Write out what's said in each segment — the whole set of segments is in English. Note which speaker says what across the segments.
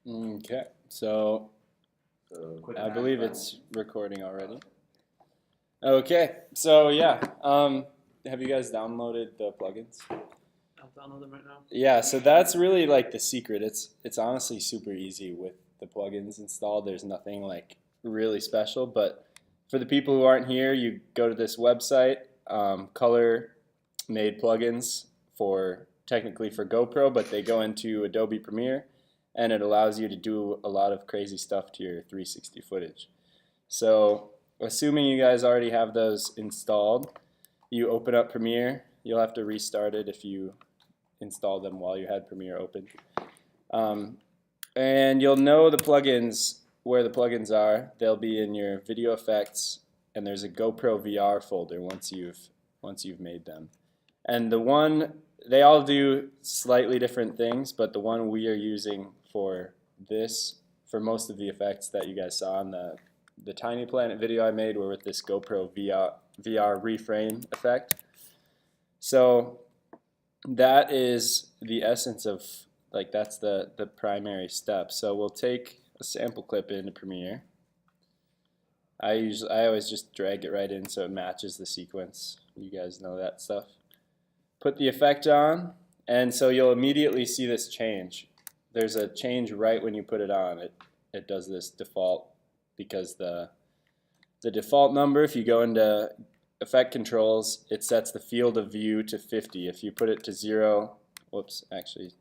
Speaker 1: Okay, so
Speaker 2: Quick
Speaker 1: I
Speaker 2: math
Speaker 1: believe
Speaker 2: button.
Speaker 1: it's recording already. Okay, so yeah, have you guys downloaded the plugins?
Speaker 3: I'll download them right now.
Speaker 1: Yeah, so that's really like the secret. It's honestly super easy with the plugins installed. There's nothing like really special, but for the people who aren't here, you go to this website, Color made plugins for technically for GoPro, but they go into Adobe Premiere, and it allows you to do a lot of crazy stuff to your 360 footage. So assuming you guys already have those installed, you open up Premiere. You'll have to restart it if you install them while you had Premiere open. And you'll know the plugins, where the plugins are. They'll be in your video effects, and there's a GoPro VR folder once you've made them. And the one, they all do slightly different things, but the one we are using for this, for most of the effects that you guys saw in the Tiny Planet video I made, were with this GoPro VR reframe effect. So that is the essence of, like, that's the primary step. So we'll take a sample clip into Premiere. I always just drag it right in so it matches the sequence. You guys know that stuff. Put the effect on, and so you'll immediately see this change. There's a change right when you put it on. It does this default, because the default number, if you go into effect controls, it sets the field of view to 50. If you put it to 0, whoops, actually,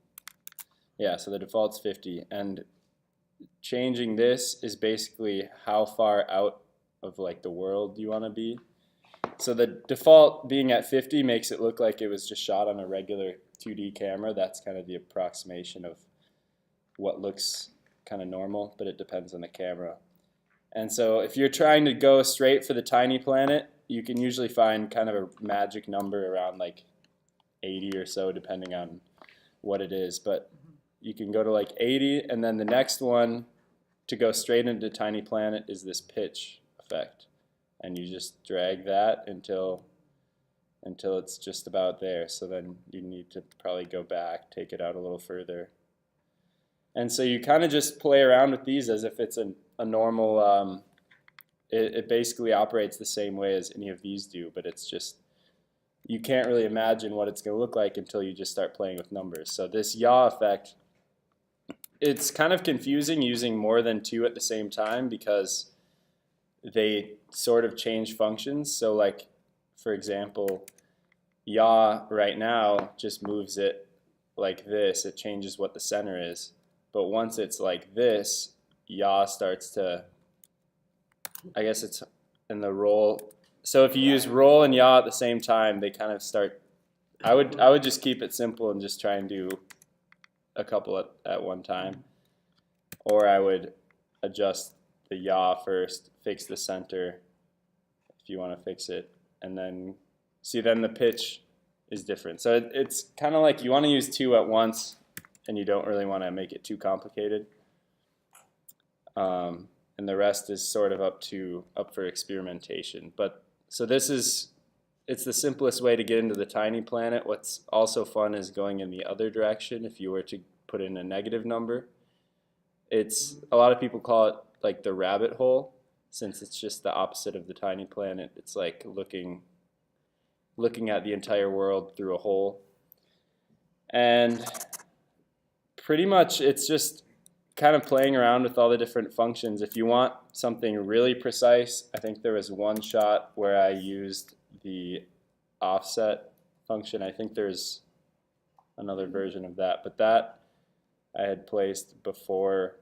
Speaker 1: yeah, so the default's 50. And changing this is basically how far out of like the world you want to be. So the default being at 50 makes it look like it was just shot on a regular 2D camera. That's kind of the approximation of what looks kind of normal, but it depends on the camera. And so if you're trying to go straight for the tiny planet, you can usually find kind of a magic number around like 80 or so, depending on what it is. But you can go to like 80, and then the next one to go straight into tiny planet is this pitch effect. And you just drag that until it's just about there. So then you need to probably go back, take it out a little further. And so you kind of just play around with these as if it's a normal, it basically operates the same way as any of these do, but it's just, you can't really imagine what it's going to look like until you just start playing with numbers. So this yaw effect, it's kind of confusing using more than two at the same time, because they sort of change functions. So like, for example, yaw right now just moves it like this. It changes what the center is. But once it's like this, yaw starts to, I guess it's in the roll. So if you use roll and yaw at the same time, they kind of start, I would just keep it simple and just try and do a couple at one time. Or I would adjust the yaw first, fix the center if you want to fix it, and then see, then the pitch is different. So it's kind of like you want to use two at once, and you don't really want to make it too complicated. And the rest is sort of up for experimentation. But so it's the simplest way to get into the tiny planet. What's also fun is going in the other direction. If you were to put in a negative number, it's, a lot of people call it like the rabbit hole, since it's just the opposite of the tiny planet. It's like looking at the entire world through a hole. And pretty much it's just kind of playing around with all the different functions. If you want something really precise, I think there was one shot where I used the offset function. I think there's another version of that, but that I had placed before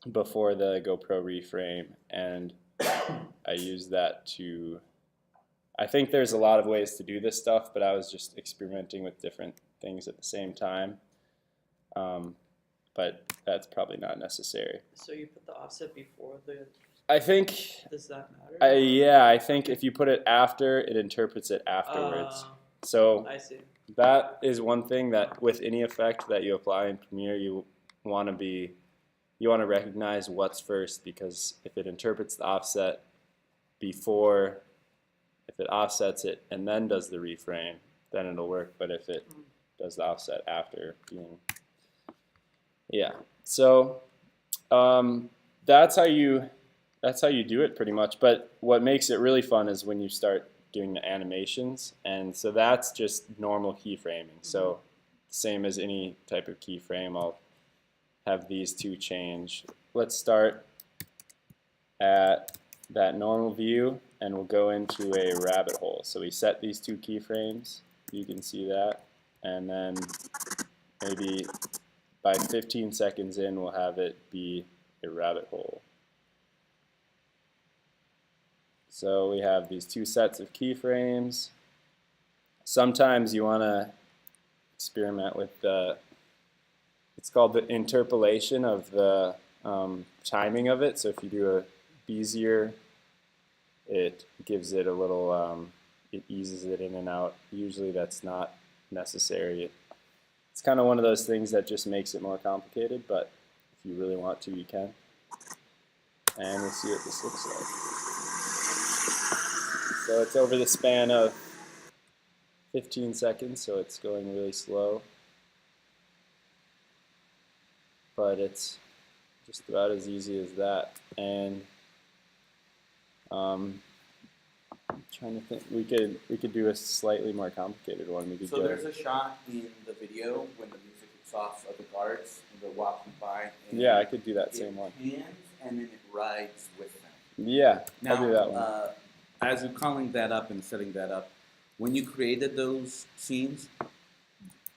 Speaker 1: the GoPro reframe, and I used that to, I think there's a lot of ways to do this stuff, but I was just experimenting with different things at the same time. But that's probably not necessary.
Speaker 3: So you put the offset before the.
Speaker 1: I think.
Speaker 3: Does that matter?
Speaker 1: Yeah, I think if you put it after, it interprets it afterwards. So
Speaker 3: I see.
Speaker 1: that is one thing that with any effect that you apply in Premiere, you want to recognize what's first, because if it interprets the offset before, if it offsets it and then does the reframe, then it'll work. But if it does the offset after being Yeah. So that's how you do it pretty much. But what makes it really fun is when you start doing the animations, and so that's just normal keyframing. So same as any type of keyframe, I'll have these two change. Let's start at that normal view, and we'll go into a rabbit hole. So we set these two keyframes. You can see that, and then maybe by 15 seconds in, we'll have it be a rabbit hole. So we have these two sets of keyframes. Sometimes you want to experiment with it's called the interpolation of the timing of it. So if you do a Bezier, it gives it a little, it eases it in and out. Usually that's not necessary. It's kind of one of those things that just makes it more complicated, but if you really want to, you can. And we'll see what this looks like. So it's over the span of 15 seconds, so it's going really slow. But it's just about as easy as that. And I'm trying to think, we could do a slightly more complicated one. We could
Speaker 2: So there's a shot in the video when the music kicks off of the guards and they're walking by. And
Speaker 1: yeah, I could do that same one.
Speaker 2: It pans and then it rides with them.
Speaker 1: Yeah,
Speaker 2: now,
Speaker 1: I'll do that one.
Speaker 2: As you're calling that up and setting that up, when you created those scenes,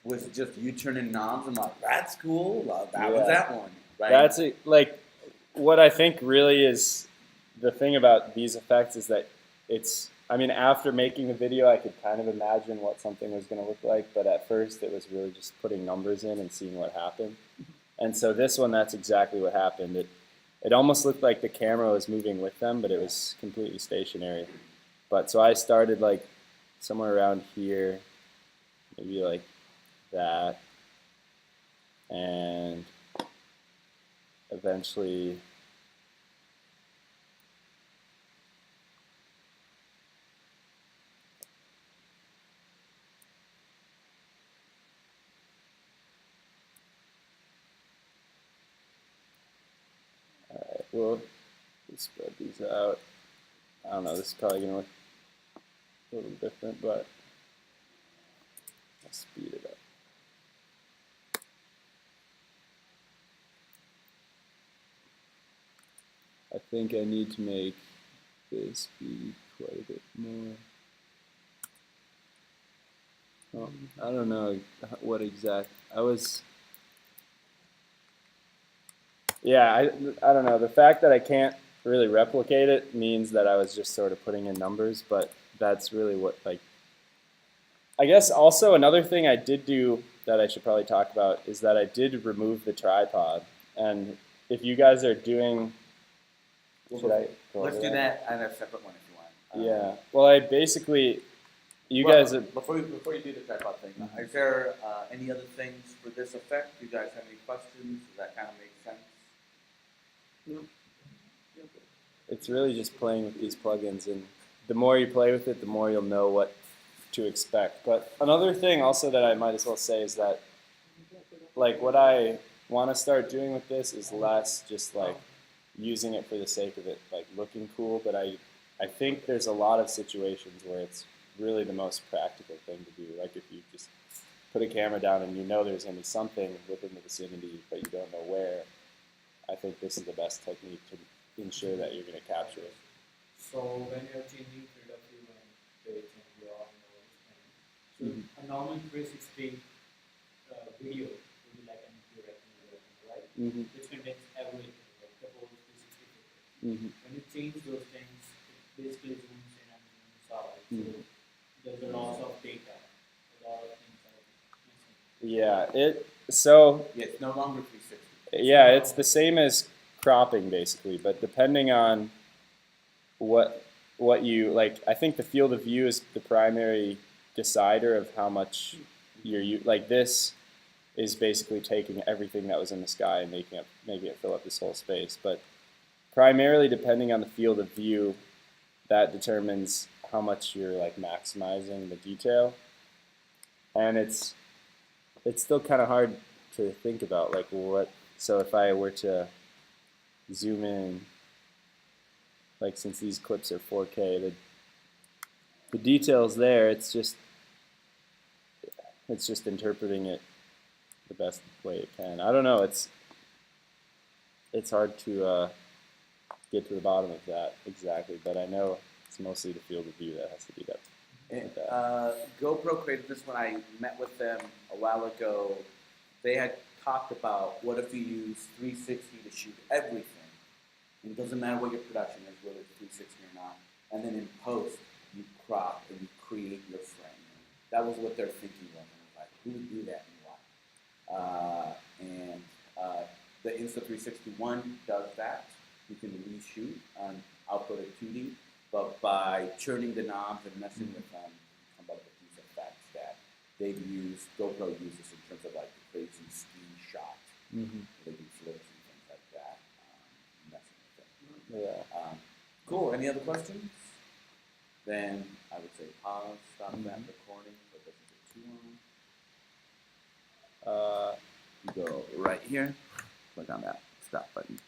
Speaker 2: was it just you turning knobs and like, that's cool, that was that one, right?
Speaker 1: That's it. Like, what I think really is the thing about these effects is that it's, I mean, after making the video, I could kind of imagine what something was going to look like, but at first it was really just putting numbers in and seeing what happened. And so this one, that's exactly what happened. It almost looked like the camera was moving with them, but it was completely stationary. But so I started like somewhere around here, maybe like that, and eventually we'll spread these out. I don't know, this is probably going to look a little different, but I'll speed it up. I think I need to make this be quite a bit more. Oh, I don't know what exact, yeah, I don't know. The fact that I can't really replicate it means that I was just sort of putting in numbers, but that's really what, like, I guess also another thing I did do that I should probably talk about is that I did remove the tripod. And if you guys are doing,
Speaker 2: Let's do that on a separate one if you want.
Speaker 1: Yeah. Well, I basically, guys are,
Speaker 2: before you do the tripod thing, is there any other things for this effect? Do you guys have any questions? Does that kind of make sense?
Speaker 3: No.
Speaker 1: It's really just playing with these plugins, and the more you play with it, the more you'll know what to expect. But another thing also that I might as well say is that, like, what I want to start doing with this is less just like using it for the sake of it, like looking cool, but I think there's a lot of situations where it's really the most practical thing to do. Like if you just put a camera down and you know there's going to be something within the vicinity, but you don't know where, I think this is the best technique to ensure that you're going to capture it.
Speaker 4: So when you're changing field of view and pitch and yaw and all those things, so a normal 360 video would be like an directional, right? Which contains everything, like the whole 360 picture. When you change those things, it basically zooms in and zooms out. So there's a loss of data. A lot of things are missing.
Speaker 1: Yeah,
Speaker 2: it's no longer 360.
Speaker 1: Yeah, it's the same as cropping basically, but depending on what you like, I think the field of view is the primary decider of how much like this is basically taking everything that was in the sky and making it fill up this whole space. But primarily depending on the field of view, that determines how much you're like maximizing the detail. And it's still kind of hard to think about like what So if I were to zoom in, like since these clips are 4K, the details there, it's just interpreting it the best way it can. I don't know. It's hard to get to the bottom of that exactly, but I know it's mostly the field of view that has to be that.
Speaker 2: GoPro created this when I met with them a while ago. They had talked about what if you use 360 to shoot everything. And it doesn't matter what your production is, whether it's 360 or not. And then in post, you crop and you create your frame. That was what their thinking was. And I was like, who would do that and why? The Insta361 does that. You can reshoot on output of 2D, but by churning the knobs and messing with them, you come up with these effects that they've used. GoPro uses in terms of like the crazy ski shot. They do flips and things like that. Messing with it.
Speaker 1: Yeah.
Speaker 2: Cool. Any other questions? Then I would say pause, stop that recording, so it doesn't get too long. You go right here, click on that stop button.